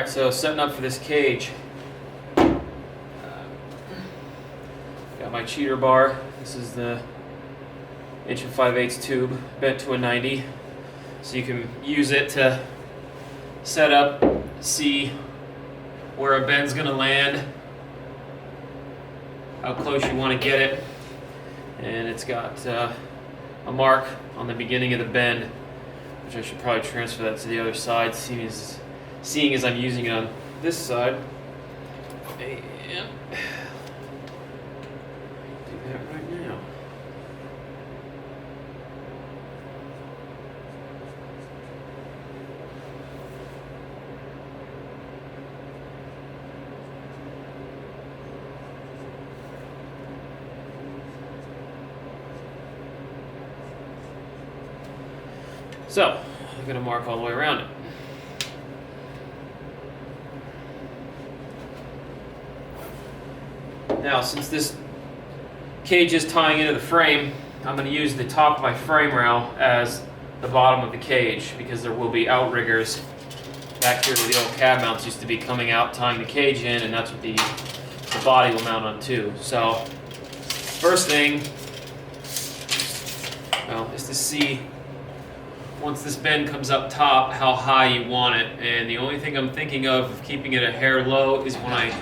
Alright, so setting up for this cage. Got my cheater bar. This is the 1.5/8" tube bent to a 90. So you can use it to set up, see where a bend's going to land, how close you want to get it. And it's got a mark on the beginning of the bend, which I should probably transfer that to the other side, seeing as I'm using it on this side. And do that right now. So, I'm going to mark all the way around it. Now, since this cage is tying into the frame, I'm going to use the top of my frame rail as the bottom of the cage, because there will be outriggers back here where the old cab mounts used to be coming out, tying the cage in, and that's what the body will mount on too. So, first thing, well, is to see, once this bend comes up top, how high you want it. And the only thing I'm thinking of keeping it a hair low is when I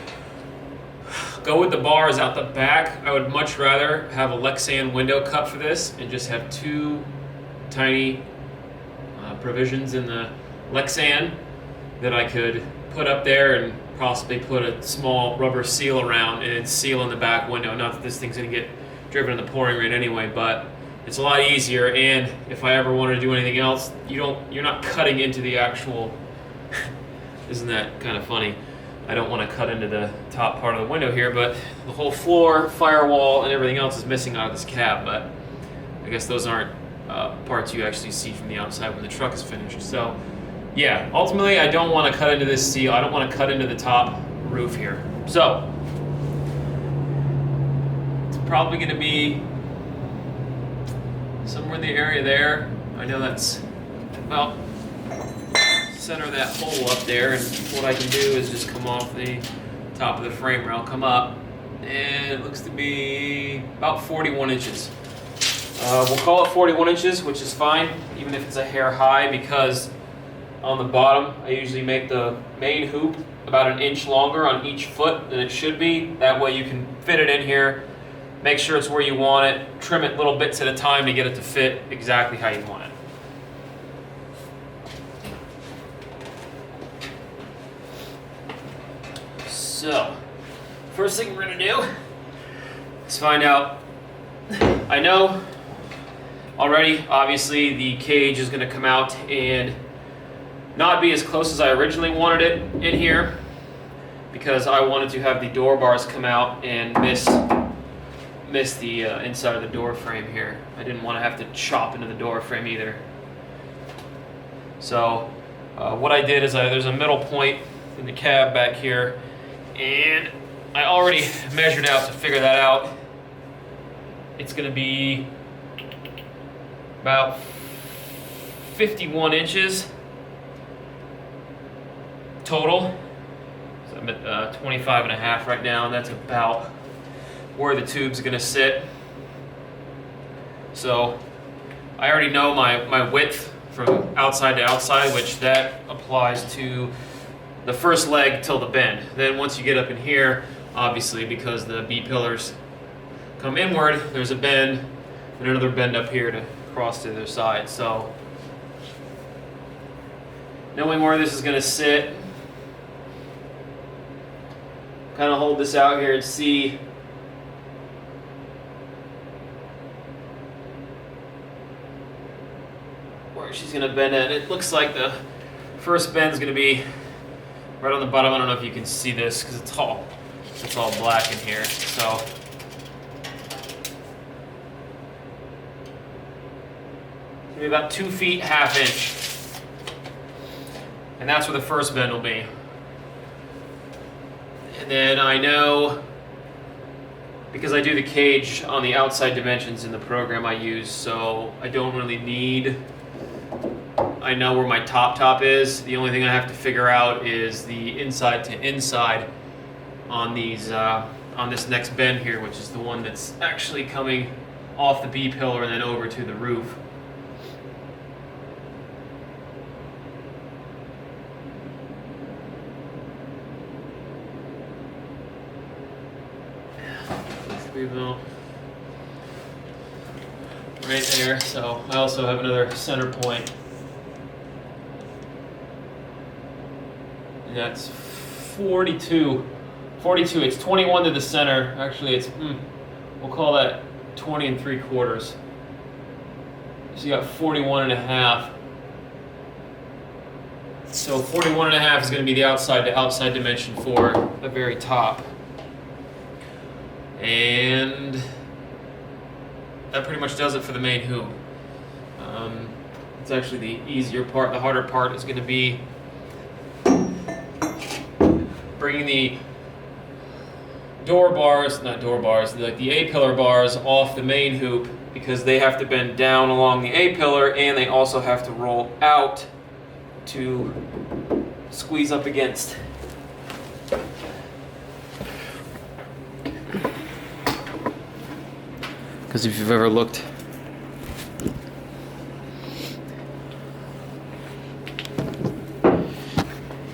go with the bars out the back. I would much rather have a Lexan window cut for this and just have two tiny provisions in the Lexan that I could put up there and possibly put a small rubber seal around and seal in the back window. Not that this thing's gonna get driven in the pouring rain anyway, but it's a lot easier. And if I ever wanted to do anything else, you're not cutting into the actual isn't that kind of funny? I don't want to cut into the top part of the window here, but the whole floor, firewall, and everything else is missing out of this cab. But I guess those aren't parts you actually see from the outside when the truck is finished. So yeah, ultimately I don't want to cut into this seal. I don't want to cut into the top roof here. So it's probably going to be somewhere in the area there. I know that's about center that hole up there, and what I can do is just come off the top of the frame rail, come up, and it looks to be about 41 inches. We'll call it 41 inches, which is fine, even if it's a hair high, because on the bottom I usually make the main hoop about 1 inch longer on each foot than it should be. That way you can fit it in here, make sure it's where you want it, trim it little bits at a time to get it to fit exactly how you want it. So, first thing we're going to do is find out, I know already, obviously, the cage is going to come out and not be as close as I originally wanted it in here, because I wanted to have the door bars come out and miss the inside of the door frame here. I didn't want to have to chop into the door frame either. So, what I did is there's a middle point in the cab back here, and I already measured out to figure that out. It's going to be about 51 inches total. So I'm at 25 and a half right now, and that's about where the tube's going to sit. So I already know my width from outside to outside, which that applies to the first leg till the bend. Then once you get up in here, obviously because the B-pillars come inward, there's a bend and another bend up here to cross to the other side. So knowing where this is going to sit, kind of hold this out here and see where she's going to bend at. It looks like the first bend is going to be right on the bottom. I don't know if you can see this because it's all black in here. So it's going to be about 2 feet, ½ inch. And that's where the first bend will be. And then I know, because I do the cage on the outside dimensions in the program I use, so I don't really need I know where my top is. The only thing I have to figure out is the inside to inside on these on this next bend here, which is the one that's actually coming off the B pillar and then over to the roof. Right there, so I also have another center point. And that's 42. It's 21 to the center. Actually, it's, we'll call that 20 3/4. So you got 41.5. So 41.5 is going to be the outside to outside dimension for the very top. And that pretty much does it for the main hoop. It's actually the easier part. The harder part is going to be bringing the like the A-pillar bars off the main hoop, because they have to bend down along the A-pillar and they also have to roll out to squeeze up against. Because if you've ever looked,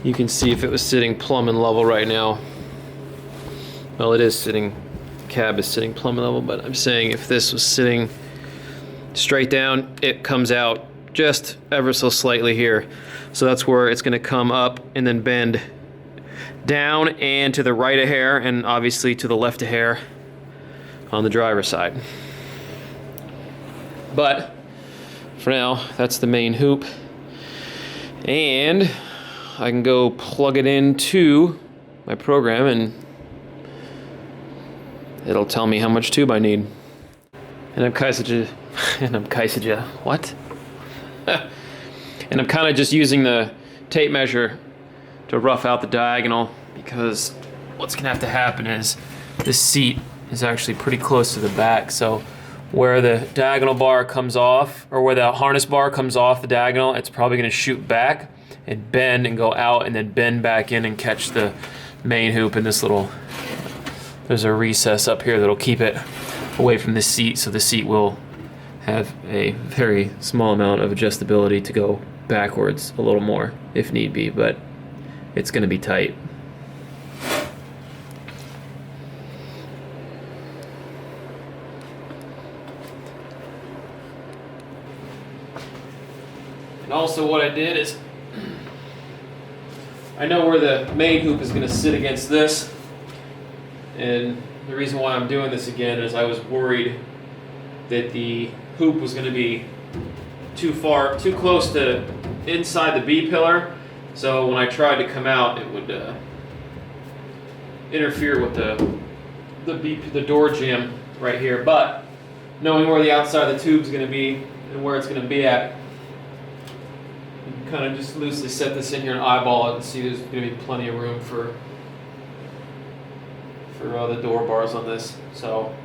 you can see if it was sitting plumb and level right now. Well, it is sitting, the cab is sitting plumb and level, but I'm saying if this was sitting straight down, it comes out just ever so slightly here. So that's where it's going to come up and then bend down and to the right a hair, and obviously to the left a hair on the driver's side. But for now, that's the main hoop, and I can go plug it into my program and it'll tell me how much tube I need. And I'm kind of just using the tape measure to rough out the diagonal, because what's gonna have to happen is this seat is actually pretty close to the back, so where the diagonal bar comes off, or where the harness bar comes off the diagonal, it's probably going to shoot back and bend and go out and then bend back in and catch the main hoop in this little, there's a recess up here that'll keep it away from the seat, so the seat will have a very small amount of adjustability to go backwards a little more if need be, but it's going to be tight. And also what I did is, I know where the main hoop is going to sit against this, and the reason why I'm doing this again is I was worried that the hoop was going to be too close to inside the B pillar, so when I tried to come out it would interfere with the door jamb right here. But knowing where the outside of the tube is going to be and where it's going to be at, kind of just loosely set this in here and eyeball it and see there's going to be plenty of room for the door bars on this. So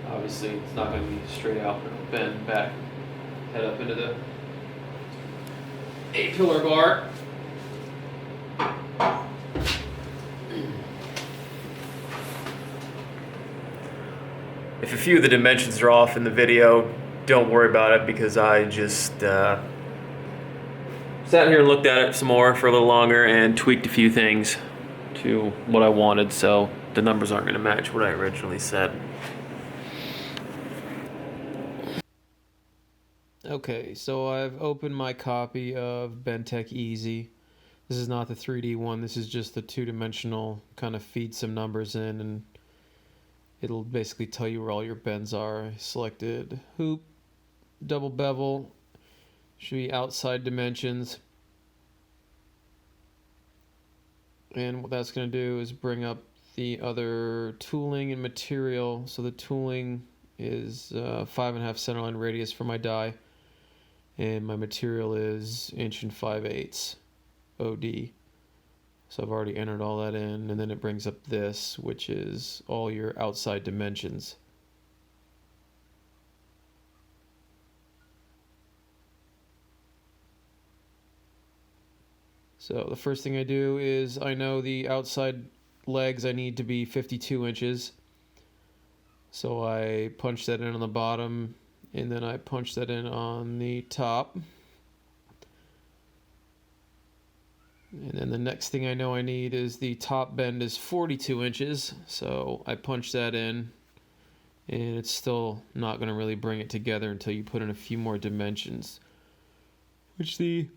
obviously it's not going to be straight out, but it'll bend back, head up into the A-pillar bar. If a few of the dimensions are off in the video, don't worry about it, because I just sat here and looked at it some more for a little longer and tweaked a few things to what I wanted, so the numbers aren't going to match what I originally said. Okay, so I've opened my copy of Bentech Easy. This is not the 3D one, this is just the two-dimensional, kind of feed some numbers in and it'll basically tell you where all your bends are. I selected hoop, double bevel, should be outside dimensions, and what that's going to do is bring up the other tooling and material. So the tooling is 5.5 centerline radius for my die, and my material is 1 5/8 OD. So I've already entered all that in, and then it brings up this, which is all your outside dimensions. So the first thing I do is I know the outside legs I need to be 52 inches. So I punch that in on the bottom, and then I punch that in on the top. And then the next thing I know I need is the top bend is 42 inches. So I punch that in, and it's still not going to really bring it together until you put in a few more dimensions. Which the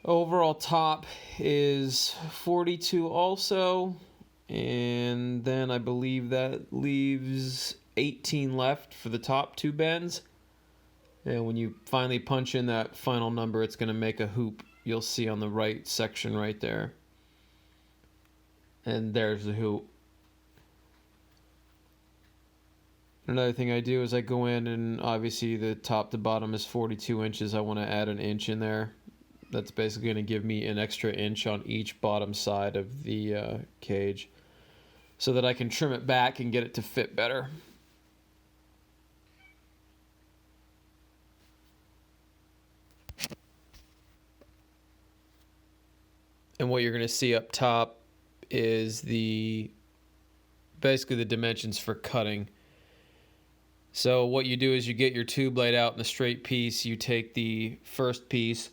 overall top is 42 also. And then I believe that leaves 18 left for the top two bends. And when you finally punch in that final number, it's going to make a hoop. You'll see on the right section right there. And there's the hoop. Another thing I do is I go in, and obviously the top to bottom is 42 inches. I want to add an inch in there. That's basically going to give me an extra inch on each bottom side of the cage, so that I can trim it back and get it to fit better. And what you're going to see up top is basically the dimensions for cutting. So what you do is you get your tube laid out in a straight piece. You take the first piece,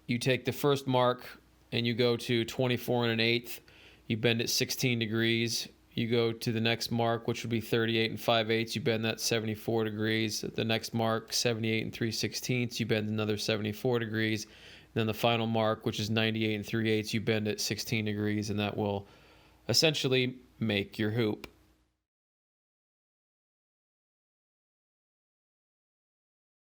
you take the first mark, and you go to 24 1/8. You bend it 16 degrees. You go to the next mark, which would be 38 5/8. You bend that 74 degrees. The next mark, 78 3/16. You bend another 74 degrees. And then the final mark, which is 98 3/8. You bend it 16 degrees, and that will essentially make your hoop.